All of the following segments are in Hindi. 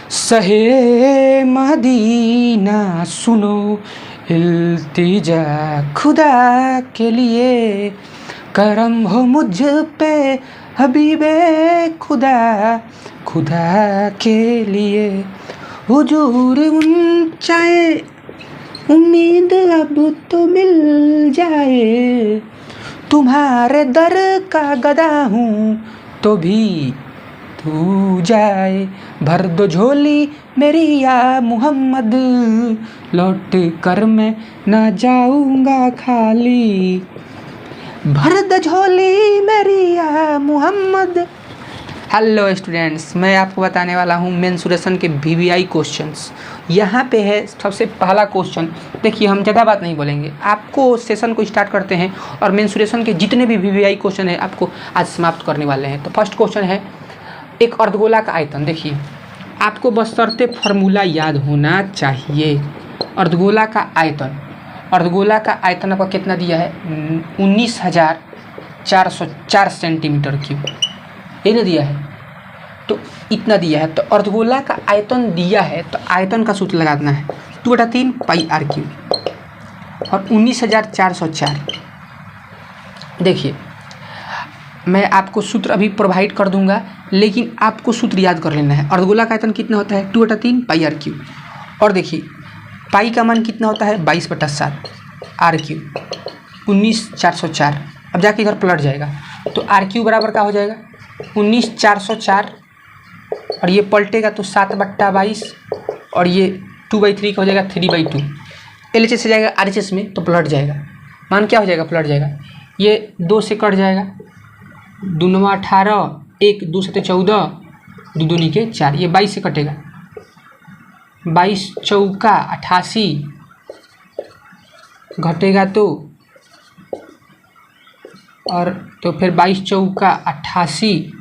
सहे मदीना सुनो इल्तिजा खुदा के लिए, करम हो मुझ पे हबीबे खुदा, खुदा के लिए हुजूर ऊंचाए, उम्मीद अब तो मिल जाए, तुम्हारे दर का गदा हूँ तो भी तू जाए, भर दो झोली मेरी या मोहम्मद, लौट कर मैं ना जाऊंगा खाली, भर दो झोली मेरी या मोहम्मद। हेलो स्टूडेंट्स, मैं आपको बताने वाला हूँ मेंसुरेशन के वीवीआई क्वेश्चंस। यहाँ पे है सबसे पहला क्वेश्चन। देखिए, हम ज़्यादा बात नहीं बोलेंगे, आपको सेशन को स्टार्ट करते हैं और मेंसुरेशन के जितने भी वीवीआई क्वेश्चन है आपको आज समाप्त करने वाले हैं। तो फर्स्ट क्वेश्चन है, एक अर्धगोला का आयतन। देखिए, आपको बशर्ते फार्मूला याद होना चाहिए। अर्धगोला का आयतन, अर्धगोला का आयतन आपका कितना दिया है? 19,404 सेंटीमीटर क्यूब, ये ना दिया है, तो इतना दिया है। तो अर्धगोला का आयतन दिया है तो आयतन का सूत्र लगाना है 2/3 पाई आर क्यूब और 19,404। देखिए, मैं आपको सूत्र अभी प्रोवाइड कर दूंगा, लेकिन आपको सूत्र याद कर लेना है। अर्धगोला का आयतन कितना होता है? 2/3 पाई आर क्यूब। और देखिए, पाई का मान कितना होता है? 22/7, आर क्यूब 19,404। अब जाके इधर पलट जाएगा तो आर क्यूब बराबर क्या हो जाएगा? 19,404 और ये पलटेगा तो 7/22 और ये 2/3 का हो जाएगा 3/2। LHS से जाएगा RHS में तो पलट जाएगा, मान क्या हो जाएगा? पलट जाएगा। ये 2 से कट जाएगा, 2 × 18, 1 2 7 14, 2 2 × 4, ये 22 से कटेगा, 22 चौका 88 घटेगा तो, और तो फिर 22 चौका 88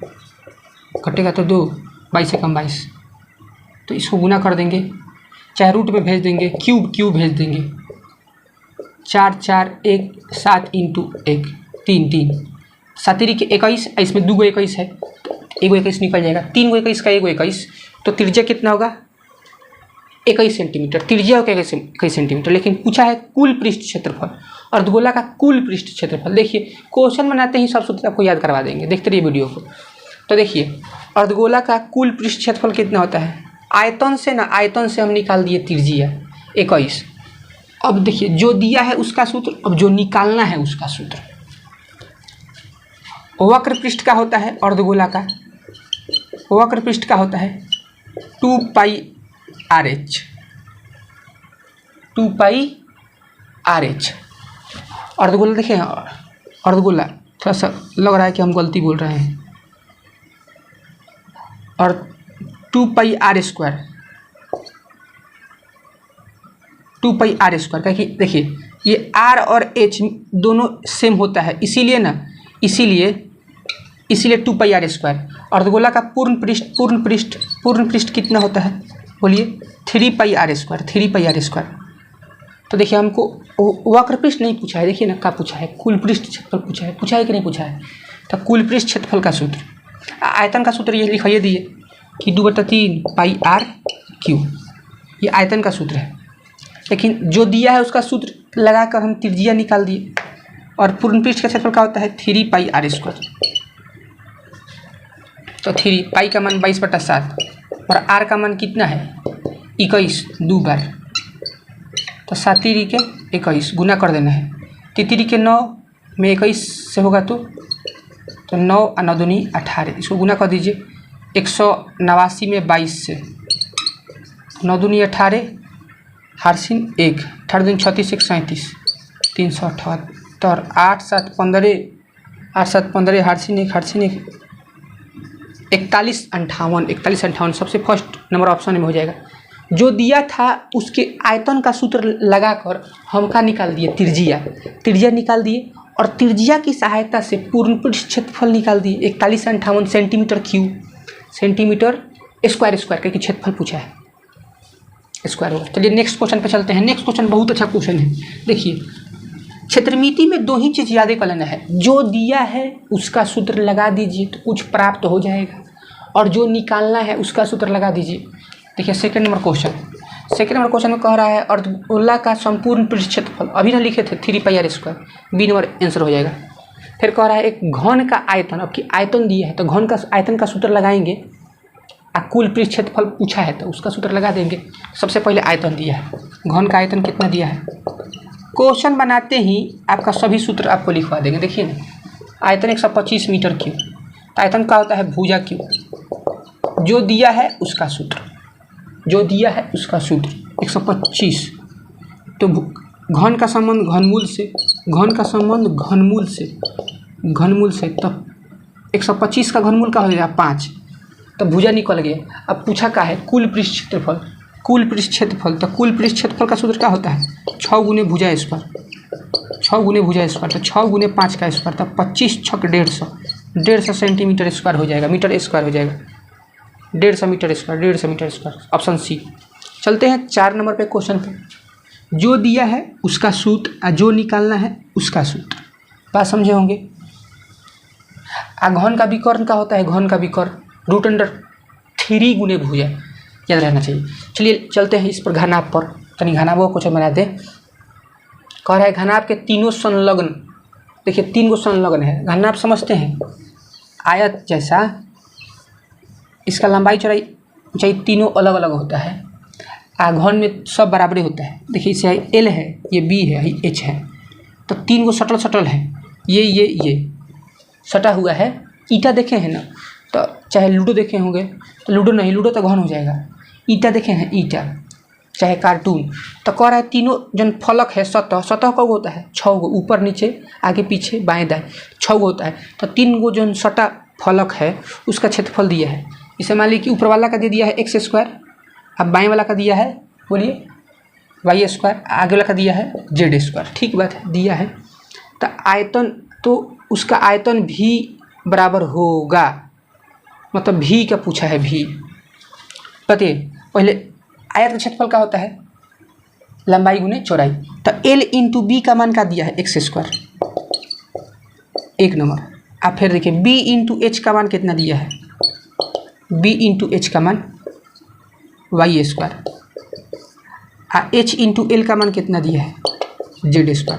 घटेगा तो 2, 22 से कम 22, तो इसको गुना कर देंगे, चाहे रूट में भेज देंगे, क्यूब भेज देंगे। 4 4 1 7 × 1 3 3 7 के 21, इसमें 2 21 है, एगो 21 निकल जाएगा, 3 21 का एगो 21, तो त्रिज्या कितना होगा? 21 सेंटीमीटर त्रिज्या होगा, 21 सेंटीमीटर। लेकिन पूछा है कुल पृष्ठ क्षेत्रफल, अर्धगोला का कुल पृष्ठ क्षेत्रफल। देखिए, क्वेश्चन बनाते ही सब सूत्र आपको याद करवा देंगे, देखते रहिए वीडियो को। तो देखिए, अर्धगोला का कुल पृष्ठ क्षेत्रफल कितना होता है? आयतन से ना, आयतन से हम निकाल दिए त्रिज्या 21। अब देखिए, जो दिया है उसका सूत्र, अब जो निकालना है उसका सूत्र। वक्र पृष्ठ का होता है अर्धगोला का, वक्र पृष्ठ का होता है 2 पाई RH, 2 पाई RH। अर्धगोला देखिए, अर्धगोला थोड़ा सा लग रहा है कि हम गलती बोल रहे हैं, और 2 पाई R², 2 पाई R², क्योंकि देखिए ये R और H दोनों सेम होता है, इसीलिए ना, इसीलिए 2 पाई R²। अर्धगोला का पूर्ण पृष्ठ कितना होता है? बोलिए, 3 पाई R², 3 पाई R²। तो देखिए, हमको वक्र पृष्ठ नहीं पूछा है, देखिए ना क्या पूछा है? कुल पृष्ठ क्षेत्रफल पूछा है कि नहीं पूछा है? तो कुल पृष्ठ क्षेत्रफल का सूत्र, आयतन का सूत्र ये लिखाइए दिए कि 2/3 पाई आर क्यूब, ये आयतन का सूत्र है। लेकिन जो दिया है उसका सूत्र लगाकर हम त्रिज्या निकाल दिए, और पूर्ण पृष्ठ का क्षेत्रफल क्या होता है? 3 पाई R²। तो 3 पाई का मान 22/7 और आर का मान कितना है? 21, 2 बार, तो 7 के 21 गुना कर देना है। 3 के 9 में 21 से होगा तो 9 और 9 दूनी 18, इसको गुना कर दीजिए। 189 में 22 से 9 दूनी 18, हारसिन 1, 18 दूनी 36, 1 37, 378, 8 7 15, 8 7 15, हारसिन 1, 41 58 सबसे फर्स्ट नंबर ऑप्शन में हो जाएगा। जो दिया था उसके आयतन का सूत्र लगाकर हम क्या निकाल दिए? त्रिज्या निकाल दिए, और त्रिज्या की सहायता से पूर्ण पृष्ठ क्षेत्रफल निकाल दिए 4158 सेंटीमीटर क्यूब, सेंटीमीटर स्क्वायर क्योंकि क्षेत्रफल पूछा है, स्क्वायर होगा। चलिए नेक्स्ट क्वेश्चन पे चलते हैं। नेक्स्ट क्वेश्चन बहुत अच्छा क्वेश्चन है। देखिए, क्षेत्रमिति में 2 ही चीज़ याद कर लेना है, जो दिया है उसका सूत्र लगा दीजिए तो कुछ प्राप्त हो जाएगा, और जो निकालना है उसका सूत्र लगा दीजिए। देखिए सेकंड नंबर क्वेश्चन में कह रहा है अर्धगोला का संपूर्ण पृष्ठ क्षेत्रफल, अभी ना लिखे थे 3πr², बी नंबर आंसर हो जाएगा। फिर कह रहा है एक घन का आयतन, अब की आयतन दिया है तो घन का आयतन का सूत्र लगाएंगे, कुल पृष्ठ क्षेत्रफल पूछा है तो उसका सूत्र लगा देंगे। सबसे पहले आयतन दिया है, घन का आयतन कितना दिया है, क्वेश्चन बनाते ही आपका सभी सूत्र आपको लिखवा देंगे। देखिए ना, आयतन 125 मीटर क्यूब, तो आयतन का होता है भुजा क्यूब, जो दिया है उसका सूत्र 125। तो घन का संबंध घनमूल से, तब 125 का घनमूल का हो जाएगा 5, तो भुजा निकल गया। अब पूछा क्या है, कुल पृष्ठ क्षेत्रफल, तो कुल पृष्ठ क्षेत्रफल का सूत्र क्या होता है 6 गुने भुजा स्क्वायर, तो 6 गुने 5 का स्क्वायर, तब 25 छक 150 सेंटीमीटर स्क्वायर हो जाएगा, मीटर स्क्वायर हो जाएगा, 150 मीटर स्क्वायर, ऑप्शन सी। चलते हैं 4 नंबर पे क्वेश्चन पे, जो दिया है उसका सूत्र, जो निकालना है उसका सूत्र, बात समझे होंगे। घन का विकर्ण का होता है, √3 गुने भुजा, याद रहना चाहिए। चलिए चलते हैं इस पर घनाभ पर, तनी घनाभ को क्वेश्चन बना दे। कह रहा है घनाभ के तीनों संलग्न, देखिए 3 गो संलग्न है, घनाभ समझते हैं आयत जैसा, इसका लंबाई चौड़ाई ऊंचाई तीनों अलग अलग होता है, घन में सब बराबरी होता है। देखिए इसे एल है, ये बी है, ये एच है, तो 3 गो सटल है, ये सटा हुआ है। ईटा देखे हैं ना, तो चाहे लूडो देखे होंगे, तो लूडो तो घन हो जाएगा। ईटा देखे हैं, ईटा चाहे कार्टून, तो कह रहा है तीनों जन फलक है, सतह कब होता है 6 गो, ऊपर नीचे आगे पीछे बाएं दाएं 6 गो होता है, तो 3 गो जन सटा फलक है उसका क्षेत्रफल दिया है। इसे मान लीजिए कि ऊपर वाला का दे दिया है x², अब बाएं वाला का दिया है बोलिए y², आगे वाला का दिया है z², ठीक बात है, दिया है। तो आयतन, तो उसका आयतन भी बराबर होगा, मतलब भी का पूछा है, भी बताइए। पहले आयत का क्षेत्रफल का होता है लंबाई गुने चौड़ाई, तो l इंटू बी का मान का दिया है x², 1 नंबर। आप फिर देखिए b इंटू एच का मान कितना दिया है, b इंटू एच का मान y², h इंटू एल का मान कितना दिया है z²।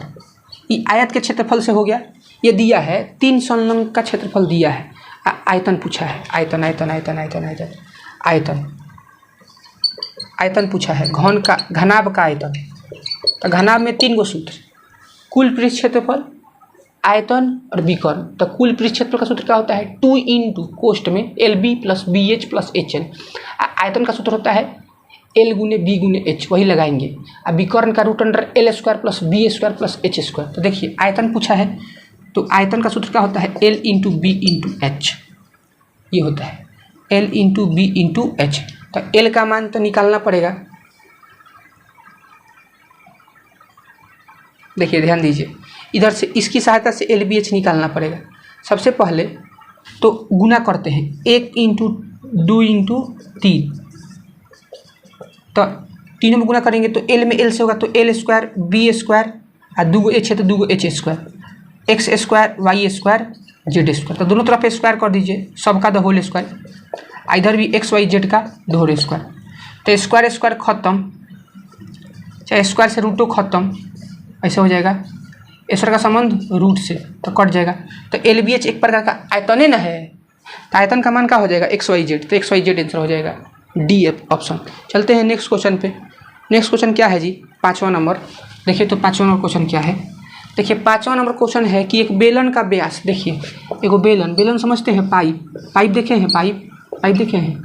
ये आयत के क्षेत्रफल से हो गया, ये दिया है 3 संलग्न का क्षेत्रफल दिया है, आयतन पूछा है, आयतन पूछा है, घनाभ का आयतन। तो घनाभ में 3 गो सूत्र, कुल पृष्ठ क्षेत्रफल, आयतन और विकर्ण। तो कुल पृष्ठ क्षेत्रफल का सूत्र क्या होता है 2 इंटू कोष्ठ में LB + BH + HL। आयतन का सूत्र होता है L गुने B गुने H, वही लगाएंगे। अब विकर्ण का √L² + B² + H²। तो देखिए आयतन पूछा है, तो आयतन का सूत्र क्या होता है L into B into H, ये होता है L into B into H। तो L का मान तो निकालना पड़ेगा, देखिए ध्यान दीजिए, इधर से इसकी सहायता से LBH निकालना पड़ेगा। सबसे पहले तो गुना करते हैं, 1 इंटू 2 इंटू 3, तो तीनों में गुना करेंगे तो L में L से होगा, तो L² B² और 2 गो H है तो 2 गो H², x² y² z²। तो दोनों तरफ स्क्वायर कर दीजिए, सबका द होल स्क्वायर, इधर भी x y z का द होल स्क्वायर। तो स्क्वायर खत्म, चाहे स्क्वायर से रूटो खत्म, ऐसे हो जाएगा। स्क्वायर का संबंध रूट से, तो कट जाएगा। तो LBH एक प्रकार का आयतन ना है, तो आयतन का मान क्या हो जाएगा XYZ, तो XYZ आंसर हो जाएगा डी ऑप्शन। चलते हैं नेक्स्ट क्वेश्चन पे। नेक्स्ट क्वेश्चन क्या है जी 5वां नंबर। देखिए तो 5वां नंबर क्वेश्चन क्या है, देखिए 5वां नंबर क्वेश्चन है कि एक बेलन का व्यास, देखिए एगो बेलन समझते हैं, पाइप देखे हैं, पाइप देखे हैं।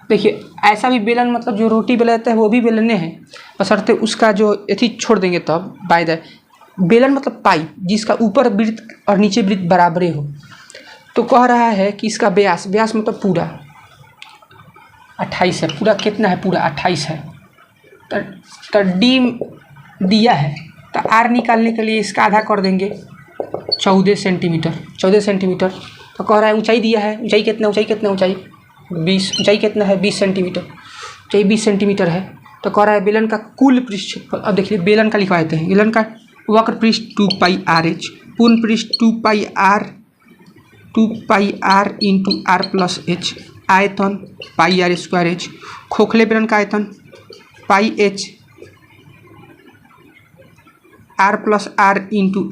देखिए ऐसा भी बेलन, मतलब जो रोटी बेला जाता है वो भी बेलने हैं, बशर्ते उसका जो एथी छोड़ देंगे तब। बाय द बेलन मतलब पाइप जिसका ऊपर वृत्त और नीचे वृत्त बराबरे हो। तो कह रहा है कि इसका व्यास मतलब पूरा 28 है, पूरा कितना है, पूरा 28 है। तो डी दिया है, तो आर निकालने के लिए इसका आधा कर देंगे 14 सेंटीमीटर। तो कह रहा है ऊंचाई दिया है, ऊंचाई 20, ऊंचाई कितना है 20 सेंटीमीटर, ऊंचाई 20 सेंटीमीटर है। तो कह रहा है बेलन का कुल पृष्ठ, अब देखिए बेलन का लिखवा देते हैं। बेलन का वक्र पृष्ठ 2πrh, पूर्ण पृष्ठ 2πr इंटू r + h, आयतन पाई आर स्क्वायर एच, खोखले बेलन का आयतन pi h r plus r into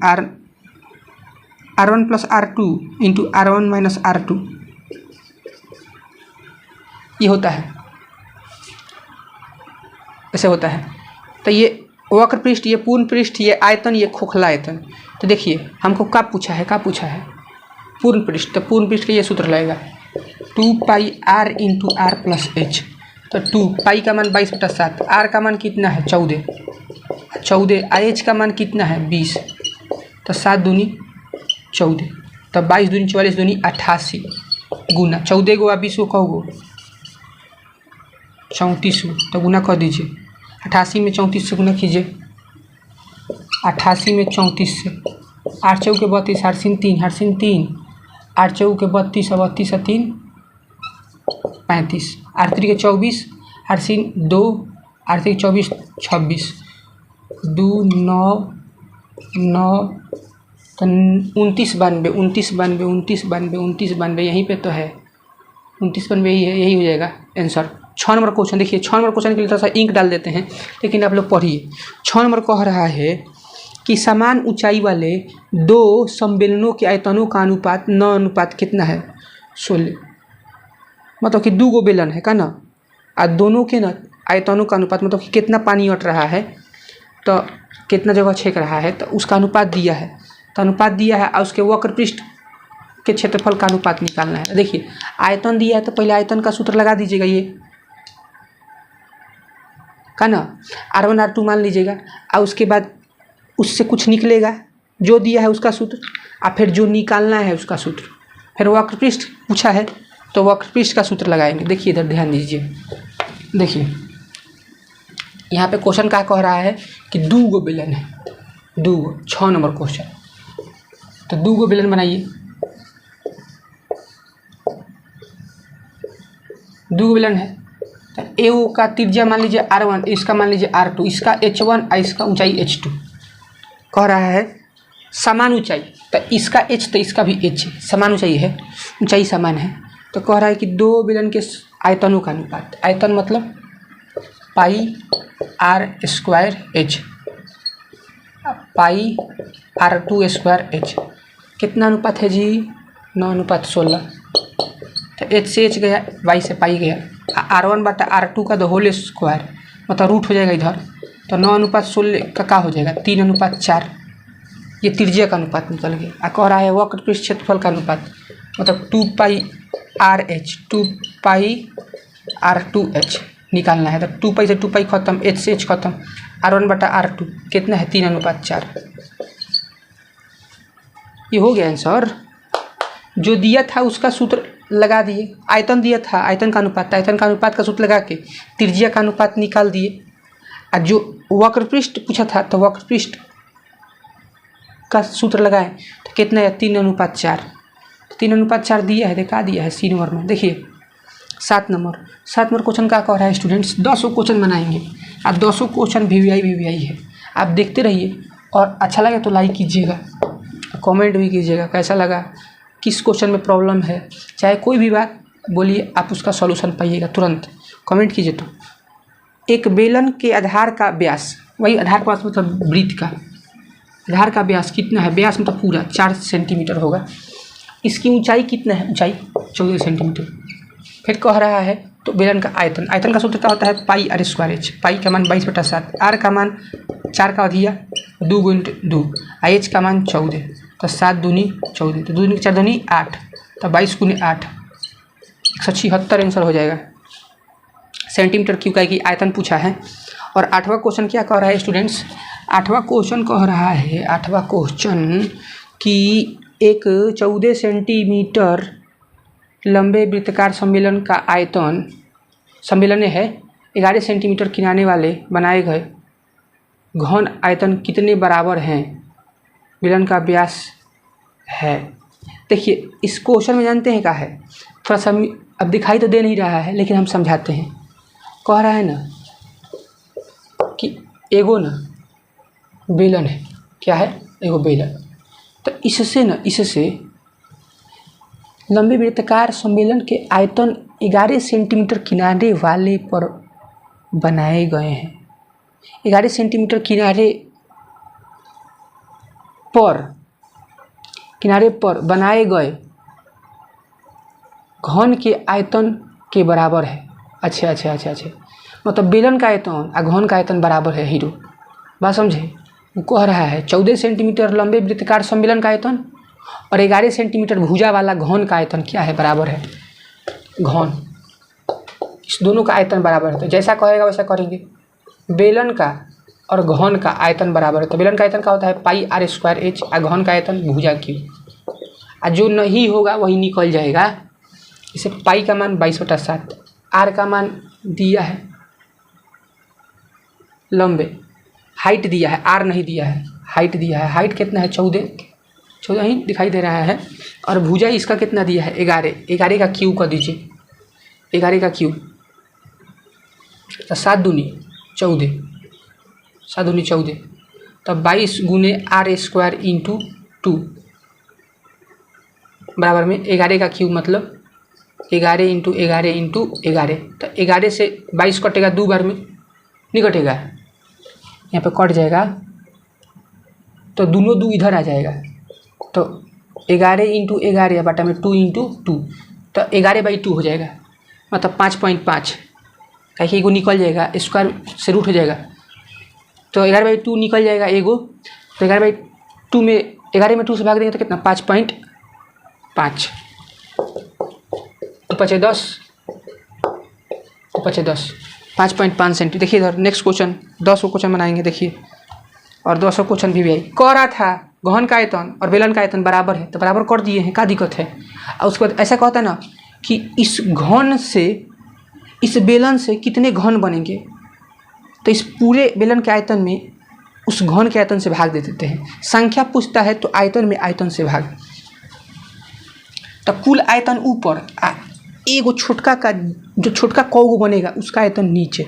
R1 plus R2 into R1 minus R2, ये होता है, ऐसे होता है। तो ये वक्र पृष्ठ, ये पूर्ण पृष्ठ, ये आयतन, ये खोखला आयतन। तो देखिए हमको कब पूछा है, कब पूछा है पूर्ण पृष्ठ, तो पूर्ण पृष्ठ का ये सूत्र लगेगा 2 pi r into r plus h. तो 2 पाई का मान 22/7, आर का मान कितना है 14, एच का मान कितना है 20, तो 7 दूनी 14, तो 22 दूनी 44 दूनी 88 गुना 14 गो 20 को कहोगो 34, तो गुना कर दीजिए। 88 में 34 से गुना कीजिए, 88 में 34 से 8 चौके 32, 8 3 3, 8 चौके 32, 32 3 35, 8 3 के 24, 8 3 2, 8 3 24 26, 2 9 9, तो 29 92, 29 92, 29 92, 29 92, यहीं पे तो है 29 92, यही हो जाएगा आंसर। 6 नंबर क्वेश्चन देखिए, 6 नंबर क्वेश्चन के लिए थोड़ा सा इंक डाल देते हैं, लेकिन आप लोग पढ़िए। 6 नंबर कह रहा है कि समान ऊंचाई वाले दो सम्मेलनों के आयतनों का अनुपात 9 अनुपात कितना है 16, मतलब कि 2 गो बेलन है का ना, और दोनों के ना आयतनों का अनुपात मतलब कि कितना पानी अट रहा है, तो कितना जगह छेक रहा है, तो उसका अनुपात दिया है, तो अनुपात दिया है और उसके वक्र पृष्ठ के क्षेत्रफल का अनुपात निकालना है। देखिए आयतन दिया है, तो पहले आयतन का सूत्र लगा दीजिएगा, ये का ना R1 R2 मान लीजिएगा, और उसके बाद उससे कुछ निकलेगा जो दिया है उसका सूत्र, और फिर जो निकालना है उसका सूत्र, फिर वक्र पृष्ठ पूछा है तो वक्र पृष्ठ का सूत्र लगाएंगे। देखिए इधर ध्यान दीजिए, देखिए यहाँ पे क्वेश्चन क्या कह रहा है कि 2 गो बेलन है, 2 गो, 6 नंबर क्वेश्चन, तो 2 गो बेलन बनाइए, 2 गो बेलन है, तो ए का त्रिज्या मान लीजिए R1, इसका मान लीजिए R2, इसका H1 और इसका ऊंचाई H2। कह रहा है समान ऊंचाई, तो इसका H तो इसका भी H है, समान ऊंचाई है, ऊंचाई समान है, तो कह रहा है कि 2 बेलन के आयतनों का अनुपात, आयतन मतलब पाई R स्क्वायर H पाई R2 स्क्वायर H, कितना अनुपात है जी 9 अनुपात 16, तो H से H गया, Y से पाई गया, R1 बटा R2 का होल स्क्वायर मतलब रूट हो जाएगा इधर, तो 9 अनुपात 16 का हो जाएगा 3 अनुपात 4, ये त्रिज्या का अनुपात निकल गया। और कह रहा है वक्र पृष्ठ क्षेत्रफल का अनुपात मतलब 2 पाई RH 2 पाई R2H निकालना है, तो 2 पाई से 2 पाई खत्म, H से H खत्म, R1 बटा R2 कितना है 3 अनुपात 4, ये हो गया आंसर। जो दिया था उसका सूत्र लगा दिए, आयतन दिया था आयतन का अनुपात, आयतन का अनुपात का सूत्र लगा के त्रिज्या का अनुपात निकाल दिए, और जो वक्र पृष्ठ पूछा था तो वक्र पृष्ठ का सूत्र लगाए तो कितना है 3 अनुपात 4, 3 अनुपात 4 दिया है, देखा दिया है सी नंबर में। देखिए 7 नंबर क्वेश्चन क्या कह रहा है स्टूडेंट्स, 10 क्वेश्चन बनाएंगे, अब 10 क्वेश्चन वीवीआई है, आप देखते रहिए, और अच्छा लगे तो लाइक कीजिएगा, कमेंट भी कीजिएगा कैसा लगा, किस क्वेश्चन में प्रॉब्लम है, चाहे कोई भी बात बोलिए, आप उसका सॉल्यूशन पाइएगा तुरंत, कमेंट कीजिए। तो एक बेलन के आधार का व्यास, वही आधार का व्यास मतलब वृत्त का आधार का व्यास कितना है, व्यास मतलब पूरा 4 सेंटीमीटर होगा, इसकी ऊंचाई कितना है, ऊंचाई 14 सेंटीमीटर। फिर कह रहा है तो बेलन का आयतन, आयतन का सूत्र क्या होता है पाई R स्क्वायर H, पाई का मान 22/7, R का मान 4 का अधिया 2 × 2, H का मान 14, तो 7 दूनी 14, तो 2 दूनी 4 दूनी 8, तो 22 × 8 176 आंसर हो जाएगा सेंटीमीटर क्यूब का, की आयतन पूछा है। और 8वां क्वेश्चन क्या कह रहा है स्टूडेंट्स, 8वां क्वेश्चन कह रहा है, 8वां क्वेश्चन कि एक 14 सेंटीमीटर लंबे वृत्ताकार सम्मेलन का आयतन, सम्मेलन है 11 सेंटीमीटर किनारे वाले बनाए गए घन आयतन कितने बराबर हैं, बेलन का व्यास है। देखिए इस क्वेश्चन में जानते हैं क्या है, थोड़ा सा अब दिखाई तो दे नहीं रहा है लेकिन हम समझाते हैं। कह रहा है ना कि एगो ना बेलन है, क्या है एगो बेलन, तो इससे लंबे वृत्ताकार सम्मेलन के आयतन 11 सेंटीमीटर किनारे वाले पर बनाए गए हैं। 11 सेंटीमीटर किनारे पर बनाए गए घन के आयतन के बराबर है। अच्छा, मतलब बेलन का आयतन और घन का आयतन बराबर है। हीरो बात समझे, वो कह रहा है 14 सेंटीमीटर लंबे वृत्ताकार सम्मेलन का आयतन और 11 सेंटीमीटर भुजा वाला घन का आयतन क्या है, बराबर है। घन, इस दोनों का आयतन बराबर है, तो जैसा कहेगा वैसा करेंगे। बेलन का और घन का आयतन बराबर है, तो बेलन का आयतन क्या होता है पाई आर स्क्वायर एच, और घन का आयतन भुजा क्यू। और जो नहीं होगा वही निकल जाएगा। इसे पाई का मान 22/7, आर का मान दिया है लंबे, हाइट दिया है, आर नहीं दिया है, हाइट दिया है। हाइट कितना है 14 ही दिखाई दे रहा है। और भुजा इसका कितना दिया है 11 का क्यू कर दीजिए, 11 का क्यू, तो 7 दूनी 14, 7 दूनी 14, तब 22 गुने आर स्क्वायर इंटू 2 बराबर में 11 का क्यू, मतलब 11 इंटू 11, तो 11 से 22 कटेगा 2 बार में, नहीं कटेगा, यहाँ पे कट जाएगा, तो दोनों 2 इधर आ जाएगा, तो 11 इंटू 11 बटा में 2 इंटू 2, तो 11/2 हो जाएगा, मतलब 5.5, कहीं एगो निकल जाएगा, स्क्वायर से रूट हो जाएगा, तो 11/2 निकल जाएगा एगो, तो 11/2 में 11 में 2 से भाग देंगे तो कितना 5.5, तो 5×10, 5.5 सेंटी। देखिए इधर नेक्स्ट क्वेश्चन, 10 क्वेश्चन बनाएंगे देखिए, और 200 क्वेश्चन भी आई। कह रहा था घन का आयतन और बेलन का आयतन बराबर है, तो बराबर कर दिए हैं, क्या दिक्कत है। और उसके बाद ऐसा कहता है ना कि इस घन से, इस बेलन से कितने घन बनेंगे, तो इस पूरे बेलन के आयतन में उस घन के आयतन से भाग दे देते हैं। संख्या पूछता है तो आयतन में आयतन से भाग, तो कुल आयतन ऊपर, एगो छोटका का जो छोटका कौगो बनेगा उसका आयतन नीचे,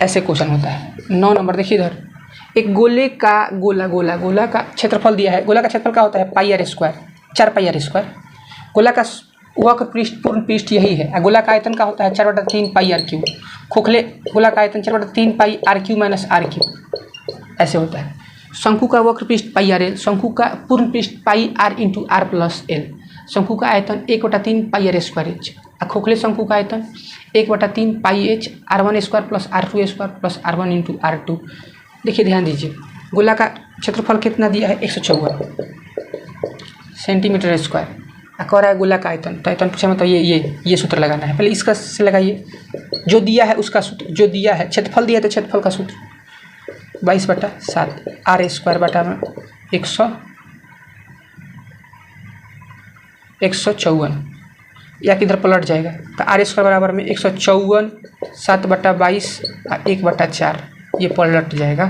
ऐसे क्वेश्चन होता है। 9 नंबर देखिए इधर, एक गोले का गोला का क्षेत्रफल दिया है। गोला का क्षेत्रफल क्या होता है pi r square, 4 pi r square. गोला का वक्र पृष्ठ, पूर्ण पृष्ठ यही है। और गोला का आयतन का होता है 4/3 पाई आर क्यू। खोखले गोला का आयतन 4/3 pi r cube minus r cube, ऐसे होता है। शंकु का वक्र पृष्ठ पाई आर एल, शंकु का पूर्ण पृष्ठ pi r into r plus l. शंकु का आयतन 1/3 पाई आर स्क्वायर एच। और खोखले शंकु का आयतन 1/3 pi h R1 square plus R2 square plus R1 into R2। देखिए ध्यान दीजिए, गोला का क्षेत्रफल कितना दिया है 154 सेंटीमीटर स्क्वायर। कह रहा है गोला का आयतन, तो आयतन पूछा मतलब ये सूत्र लगाना है। पहले इसका से लगाइए, जो दिया है उसका सूत्र, जो दिया है क्षेत्रफल दिया है तो क्षेत्रफल का सूत्र 22/7 आर स्क्वायर बटा में 154, या किधर पलट जाएगा, तो आर स्क्वायर बराबर में 154 7/22 और 1/4, ये पलट जाएगा,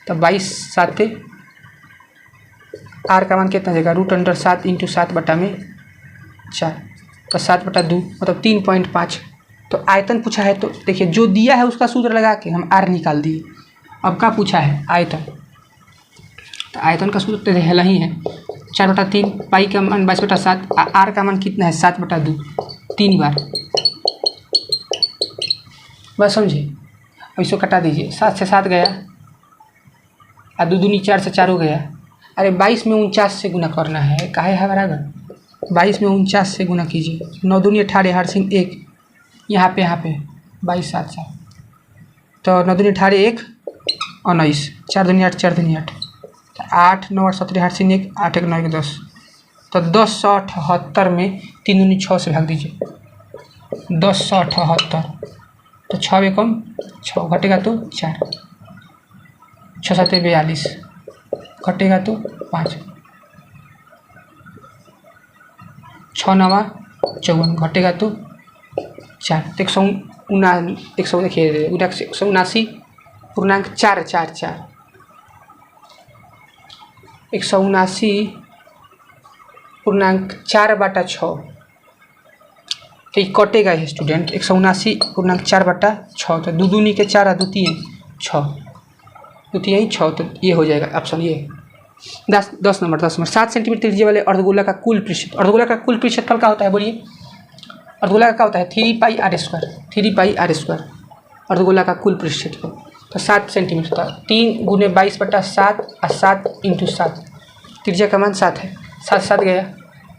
तो 22/7 आर का मान कितना जाएगा √7 इंटू 7/4, तो 7/2 मतलब 3.5। तो आयतन पूछा है, तो देखिए जो दिया है उसका सूत्र लगा के हम आर निकाल दिए। अब क्या पूछा है आयतन, तो आयतन का सूत्र तो रहला ही है 4/3 पाई का मान 22/7, आर का मान कितना है 7/2, 3 बार, बस समझे। अब इसको कटा दीजिए, 7 से 7 गया और 2 दूनी 4 से 4 हो गया। अरे 22 में 49 से गुना करना है, काहे है बराबर 22 में 49 से गुना कीजिए, 9 दूनी 18 हरसिंग 1, यहाँ पे 22 7 7, तो 9 दूनी 18 1 19, 4 दूनी 8 4 दूनी 8, 8 9 8 17 हरसिंग 1, 8 1 9 1 10, तो 1078 में 3 दूनी 6 से भाग दीजिए, 1078, तो 6 एकम 6 घटेगा तो 4, 6 7 42 घटेगा तो 5, 6 9 54 घटेगा तो 4, तो 179 देखिए 179.444, 179.4/6, तो ये कटेगा है स्टूडेंट 179.4/6, तो 2 दूनी के 4 और 2 3 6, 2 3 6, तो ये हो जाएगा ऑप्शन ये। 10 नंबर 7 सेंटीमीटर त्रिज्या वाले अर्धगोला का कुल पृष्ठ, अर्धगोला का कुल पृष्ठफल क्या होता है बोलिए। अर्धगोला का क्या होता है 3 पाई आर स्क्वायर अर्धगोला का कुल पृष्ठफल। तो 7 सेंटीमीटर था। 3 गुने 22/7 और 7 × 7, त्रिज्या का मान 7 है। 7 7 गया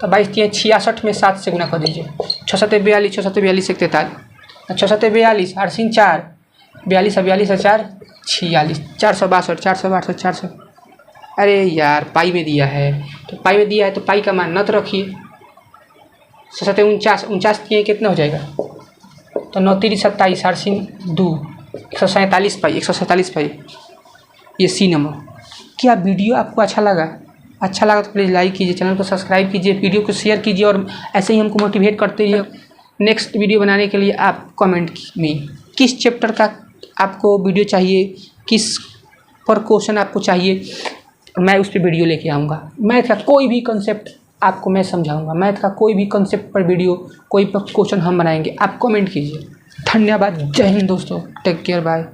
तो 22 3 66 में 7 से गुना कर दीजिए। 6 7 42, 6 7 42 1 43, 6 7 42, 8 3 4 42 42 4 46, 462 462 400। अरे यार पाई में दिया है, तो पाई में दिया है तो पाई का मान न तो रखिए। 6 7 49, 49 किए कितना हो जाएगा, तो 9 3 27, 8 3 2, 147 पाई, 147 पाई। ये सी नंबर। क्या वीडियो आपको अच्छा लगा? अच्छा लगा तो प्लीज़ लाइक कीजिए, चैनल को सब्सक्राइब कीजिए, वीडियो को शेयर कीजिए और ऐसे ही हमको मोटिवेट करते रहिए नेक्स्ट वीडियो बनाने के लिए। आप कमेंट में किस चैप्टर का आपको वीडियो चाहिए, किस पर क्वेश्चन आपको चाहिए, मैं उस पर वीडियो लेके आऊँगा। मैथ का कोई भी कंसेप्ट आपको मैं समझाऊँगा, मैथ का कोई भी कंसेप्ट पर वीडियो, कोई पर क्वेश्चन हम बनाएंगे। आप कमेंट कीजिए। धन्यवाद। जय हिंद दोस्तों, टेक केयर, बाय।